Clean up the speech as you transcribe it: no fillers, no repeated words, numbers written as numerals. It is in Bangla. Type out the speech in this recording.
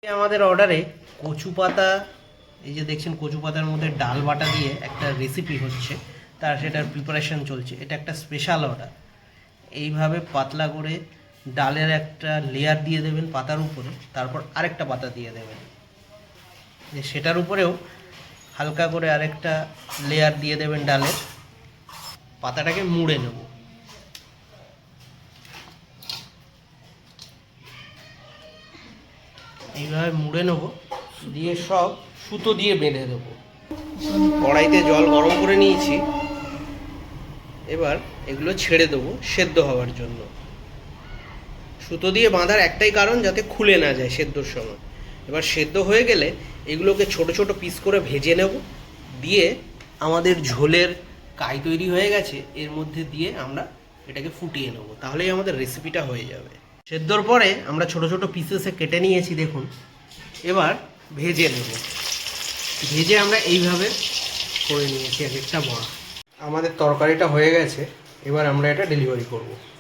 আমাদের অর্ডারে কচু পাতা, এই যে দেখছেন কচু পাতার মধ্যে ডাল বাটা দিয়ে একটা রেসিপি হচ্ছে, তার সেটার প্রিপারেশন চলছে। এটা একটা স্পেশাল অর্ডার। এইভাবে পাতলা করে ডালের একটা লেয়ার দিয়ে দেবেন পাতার উপরে, তারপর আরেকটা পাতা দিয়ে দেবেন, যে সেটার উপরেও হালকা করে আরেকটা লেয়ার দিয়ে দেবেন ডালের। পাতাটাকে মুড়ে নেব, এইভাবে মুড়ে নেব, দিয়ে সব সুতো দিয়ে বেঁধে দেবো। কড়াইতে জল গরম করে নিয়েছি, এবার এগুলো ছেড়ে দেবো সেদ্ধ হওয়ার জন্য। সুতো দিয়ে বাঁধার একটাই কারণ, যাতে খুলে না যায় সেদ্ধর সময়। এবার সেদ্ধ হয়ে গেলে এগুলোকে ছোট ছোট পিস করে ভেজে নেব, দিয়ে আমাদের ঝোলের কাই তৈরি হয়ে গেছে, এর মধ্যে দিয়ে আমরা এটাকে ফুটিয়ে নেব, তাহলেই আমাদের রেসিপিটা হয়ে যাবে। সেদ্ধর পরে আমরা ছোট ছোট পিসেসে কেটে নিয়েছি দেখুন। এবার ভেজে নেব, ভেজে আমরা এইভাবে করে নিয়েছি এক একটা বড়া। আমাদের তরকারিটা হয়ে গেছে, এবার আমরা এটা ডেলিভারি করব।